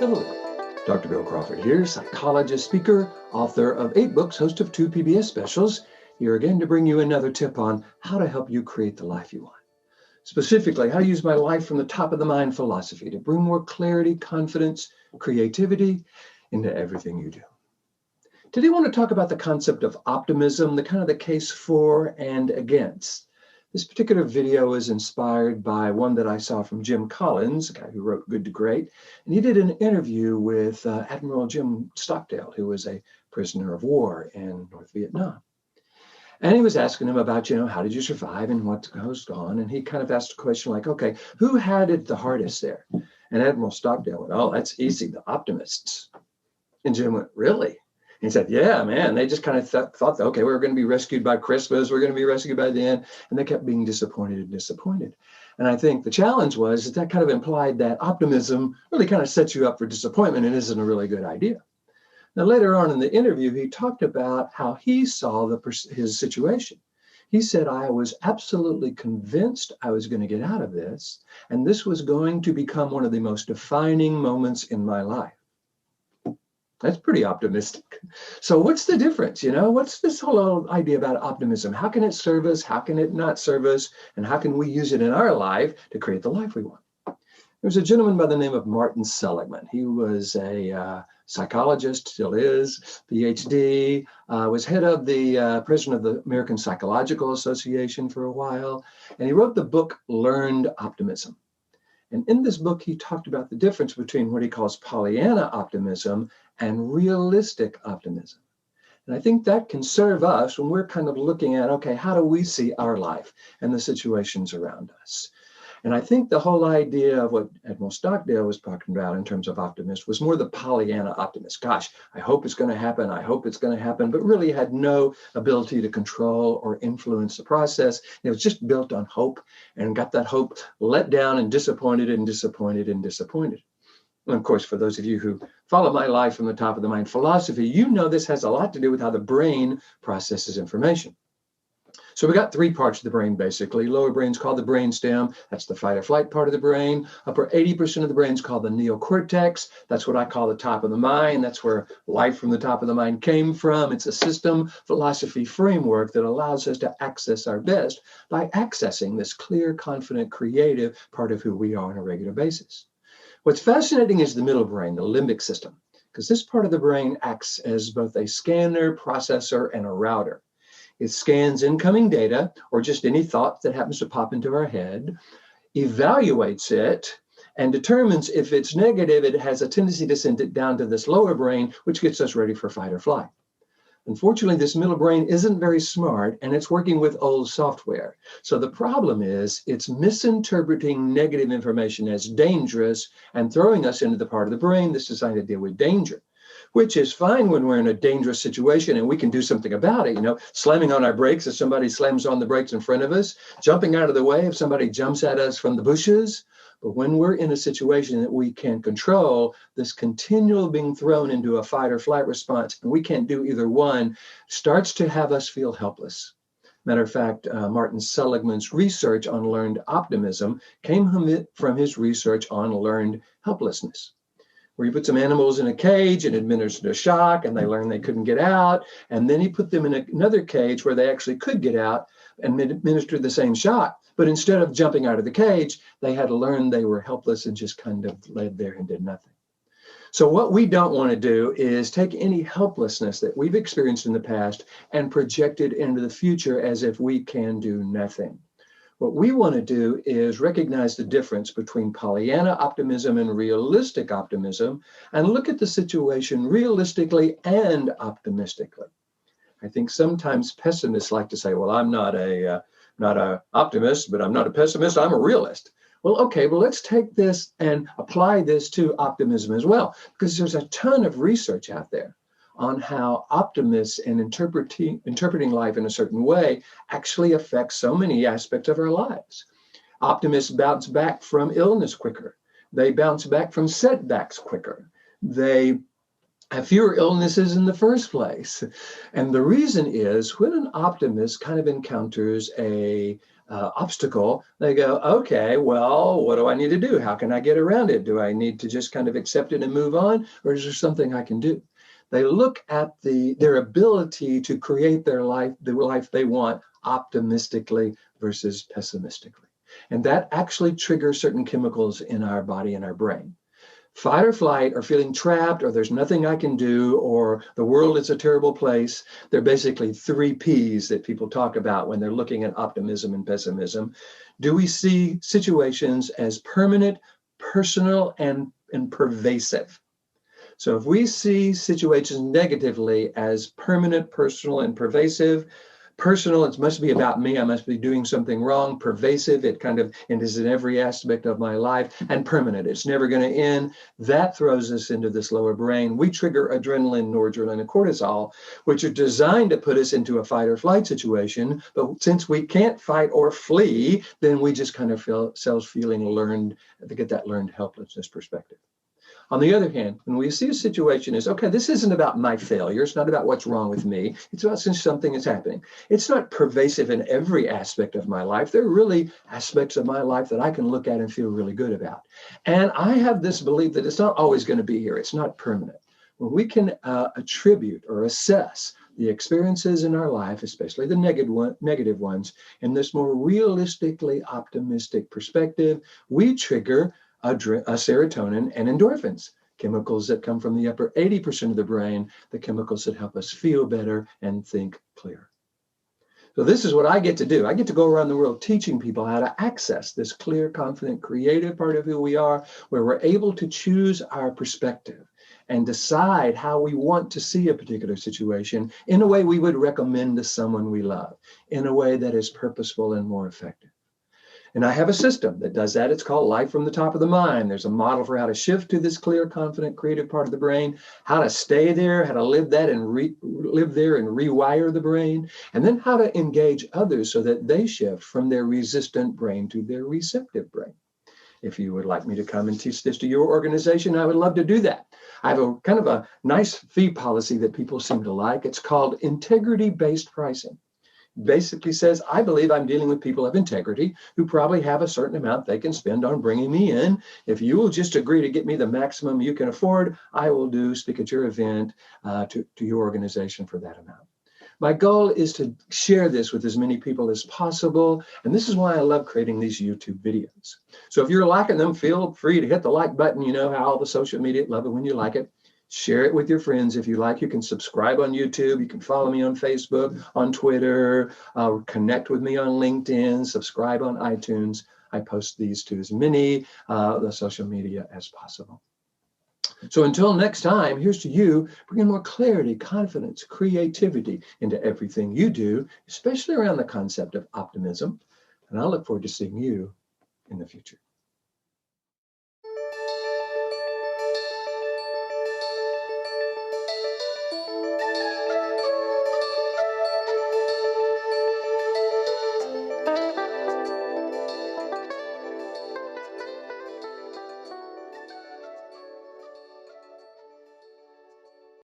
Hello, Dr. Bill Crawford here, psychologist, speaker, author of 8 books, host of 2 PBS specials, here again to bring you another tip on how to help you create the life you want. Specifically, how to use my life from the top of the mind philosophy to bring more clarity, confidence, creativity into everything you do. Today, I want to talk about the concept of optimism, the case for and against. This particular video is inspired by one that I saw from Jim Collins, a guy who wrote Good to Great, and he did an interview with Admiral Jim Stockdale, who was a prisoner of war in North Vietnam. And he was asking him about, how did you survive and what goes on? And he kind of asked a question like, okay, who had it the hardest there? And Admiral Stockdale went, oh, that's easy, the optimists. And Jim went, really? He said, yeah, man, they just kind of thought, okay, we were going to be rescued by Christmas. We're going to be rescued by the end. And they kept being disappointed and disappointed. And I think the challenge was that kind of implied that optimism really kind of sets you up for disappointment and isn't a really good idea. Now, later on in the interview, he talked about how he saw his situation. He said, I was absolutely convinced I was going to get out of this, and this was going to become one of the most defining moments in my life. That's pretty optimistic. So what's the difference? What's this whole idea about optimism? How can it serve us? How can it not serve us? And how can we use it in our life to create the life we want? There's a gentleman by the name of Martin Seligman. He was a psychologist, still is, Ph.D., was head of the president of the American Psychological Association for a while. And he wrote the book, Learned Optimism. And in this book, he talked about the difference between what he calls Pollyanna optimism and realistic optimism. And I think that can serve us when we're kind of looking at, okay, how do we see our life and the situations around us? And I think the whole idea of what Admiral Stockdale was talking about in terms of optimist was more the Pollyanna optimist. Gosh, I hope it's going to happen. I hope it's going to happen, but really had no ability to control or influence the process. It was just built on hope and got that hope let down and disappointed and disappointed and disappointed. And of course, for those of you who follow my life from the top of the mind philosophy, this has a lot to do with how the brain processes information. So we got 3 parts of the brain, basically. Lower brain's called the brainstem. That's the fight or flight part of the brain. Upper 80% of the brain's called the neocortex. That's what I call the top of the mind. That's where life from the top of the mind came from. It's a system philosophy framework that allows us to access our best by accessing this clear, confident, creative part of who we are on a regular basis. What's fascinating is the middle brain, the limbic system, because this part of the brain acts as both a scanner, processor, and a router. It scans incoming data or just any thought that happens to pop into our head, evaluates it, and determines if it's negative, it has a tendency to send it down to this lower brain, which gets us ready for fight or flight. Unfortunately, this middle brain isn't very smart, and it's working with old software. So the problem is it's misinterpreting negative information as dangerous and throwing us into the part of the brain that's designed to deal with danger, which is fine when we're in a dangerous situation and we can do something about it, slamming on our brakes if somebody slams on the brakes in front of us, jumping out of the way if somebody jumps at us from the bushes. But when we're in a situation that we can't control, this continual being thrown into a fight or flight response, and we can't do either one, starts to have us feel helpless. Matter of fact, Martin Seligman's research on learned optimism came from his research on learned helplessness, where he put some animals in a cage and administered a shock, and they learned they couldn't get out. And then he put them in another cage where they actually could get out and administered the same shock. But instead of jumping out of the cage, they had to learn they were helpless and just kind of laid there and did nothing. So what we don't want to do is take any helplessness that we've experienced in the past and project it into the future as if we can do nothing. What we want to do is recognize the difference between Pollyanna optimism and realistic optimism and look at the situation realistically and optimistically. I think sometimes pessimists like to say, well, I'm not a optimist, but I'm not a pessimist, I'm a realist. Well, okay, let's take this and apply this to optimism as well, because there's a ton of research out there on how optimists and interpreting life in a certain way actually affects so many aspects of our lives. Optimists bounce back from illness quicker. They bounce back from setbacks quicker. They have fewer illnesses in the first place. And the reason is when an optimist kind of encounters a obstacle, they go, okay, well, what do I need to do? How can I get around it? Do I need to just kind of accept it and move on? Or is there something I can do? They look at their ability to create their life, the life they want, optimistically versus pessimistically. And that actually triggers certain chemicals in our body and our brain. Fight or flight, or feeling trapped, or there's nothing I can do, or the world is a terrible place. They're basically 3 Ps that people talk about when they're looking at optimism and pessimism. Do we see situations as permanent, personal, and pervasive? So if we see situations negatively as permanent, personal, and pervasive, personal, it must be about me. I must be doing something wrong. Pervasive, it is in every aspect of my life. And permanent, it's never going to end. That throws us into this lower brain. We trigger adrenaline, noradrenaline, and cortisol, which are designed to put us into a fight or flight situation. But since we can't fight or flee, then we just kind of feel ourselves feeling learned, to get that learned helplessness perspective. On the other hand, when we see a situation as, okay, this isn't about my failure. It's not about what's wrong with me. It's about since something is happening. It's not pervasive in every aspect of my life. There are really aspects of my life that I can look at and feel really good about. And I have this belief that it's not always going to be here. It's not permanent. When we can attribute or assess the experiences in our life, especially the negative ones, in this more realistically optimistic perspective, we trigger a serotonin and endorphins, chemicals that come from the upper 80% of the brain, the chemicals that help us feel better and think clear. So this is what I get to do. I get to go around the world teaching people how to access this clear, confident, creative part of who we are, where we're able to choose our perspective and decide how we want to see a particular situation in a way we would recommend to someone we love, in a way that is purposeful and more effective. And I have a system that does that. It's called Life from the Top of the Mind. There's a model for how to shift to this clear, confident, creative part of the brain, how to stay there, how to live that and live there and rewire the brain, and then how to engage others so that they shift from their resistant brain to their receptive brain. If you would like me to come and teach this to your organization, I would love to do that. I have a kind of a nice fee policy that people seem to like. It's called integrity-based pricing. Basically says, I believe I'm dealing with people of integrity who probably have a certain amount they can spend on bringing me in. If you will just agree to get me the maximum you can afford, I will speak at your event to your organization for that amount. My goal is to share this with as many people as possible. And this is why I love creating these YouTube videos. So if you're liking them, feel free to hit the like button. You know how all the social media love it when you like it. Share it with your friends if you like. You can subscribe on YouTube. You can follow me on Facebook, on Twitter, connect with me on LinkedIn, subscribe on iTunes. I post these to as many the social media as possible. So until next time, here's to you, bringing more clarity, confidence, creativity into everything you do, especially around the concept of optimism. And I look forward to seeing you in the future.